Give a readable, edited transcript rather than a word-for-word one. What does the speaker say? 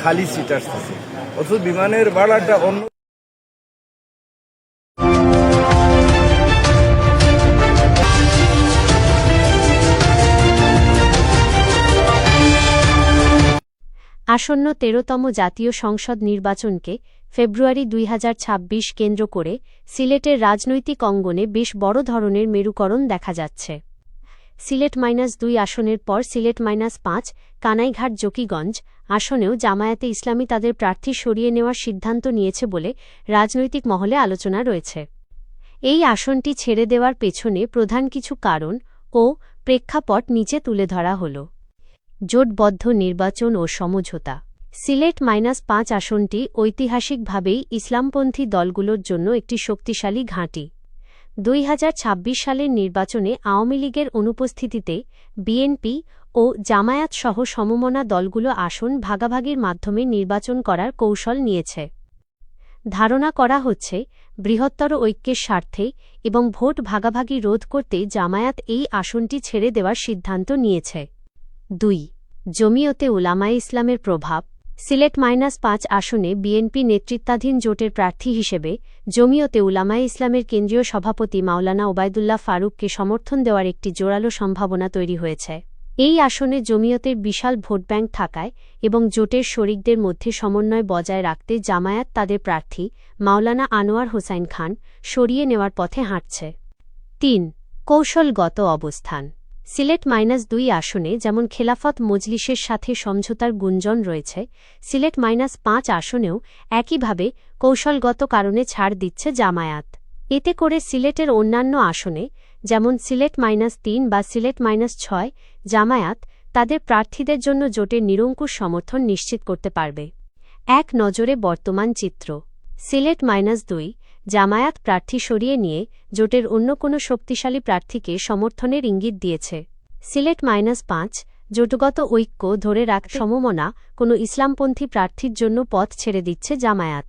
খালি সিট আসতেছে, অথচ বিমানের ভাড়াটা অন্য। আসন্ন ১৩তম জাতীয় সংসদ নির্বাচনকে ফেব্রুয়ারি ২০২৬ কেন্দ্র করে সিলেটের রাজনৈতিক অঙ্গনে বেশ বড় ধরনের মেরুকরণ দেখা যাচ্ছে। সিলেট-২ আসনের পর সিলেট-৫ কানাইঘাট জকিগঞ্জ আসনেও জামায়াতে ইসলামী তাদের প্রার্থী সরিয়ে নেওয়ার সিদ্ধান্ত নিয়েছে বলে রাজনৈতিক মহলে আলোচনা রয়েছে। এই আসনটি ছেড়ে দেওয়ার পেছনে প্রধান কিছু কারণ ও প্রেক্ষাপট নিচে তুলে ধরা হল। জোটবদ্ধ নির্বাচন ও সমঝোতা। সিলেট-৫ আসনটি ঐতিহাসিকভাবেই ইসলামপন্থী দলগুলোর জন্য একটি শক্তিশালী ঘাঁটি। ২০২৬ সালের নির্বাচনে আওয়ামী লীগের অনুপস্থিতিতে বিএনপি ও জামায়াত সহ সমমনা দলগুলো আসন ভাগাভাগির মাধ্যমে নির্বাচন করার কৌশল নিয়েছে। ধারণা করা হচ্ছে, বৃহত্তর ঐক্যের স্বার্থে এবং ভোট ভাগাভাগি রোধ করতে জামায়াত এই আসনটি ছেড়ে দেওয়ার সিদ্ধান্ত নিয়েছে। ২. জমিয়তে উলামায়ে ইসলামের প্রভাব। সিলেট-৫ আসনে বিএনপি নেতৃত্বাধীন জোটের প্রার্থী হিসেবে জমিয়তে উলামায়ে ইসলামের কেন্দ্রীয় সভাপতি মাওলানা ওবায়দুল্লাহ ফারুককে সমর্থন দেওয়ার একটি জোরালো সম্ভাবনা তৈরি হয়েছে। এই আসনে জমিয়তের বিশাল ভোটব্যাংক থাকায় এবং জোটের শরিকদের মধ্যে সমন্বয় বজায় রাখতে জামায়াত তাদের প্রার্থী মাওলানা আনোয়ার হোসাইন খান সরিয়ে নেওয়ার পথে হাঁটছে। ৩. কৌশলগত অবস্থান। সিলেট-২ আসনে যেমন খেলাফত মজলিসের সাথে সমঝোতার গুঞ্জন রয়েছে, সিলেট-৫ আসনেও একইভাবে কৌশলগত কারণে ছাড় দিচ্ছে জামায়াত। এতে করে সিলেটের অন্যান্য আসনে যেমন সিলেট-৩ বা সিলেট-৬ জামায়াত তাদের প্রার্থীদের জন্য জোটের নিরঙ্কুশ সমর্থন নিশ্চিত করতে পারবে। এক নজরে বর্তমান চিত্র। সিলেট-২ জামায়াত প্রার্থী সরিয়ে নিয়ে জোটের অন্য কোনো শক্তিশালী প্রার্থীকে সমর্থনের ইঙ্গিত দিয়েছে। সিলেট-৫ জোটগত ঐক্য ধরে রাখতে সমমনা কোনো ইসলামপন্থী প্রার্থীর জন্য পথ ছেড়ে দিচ্ছে জামায়াত।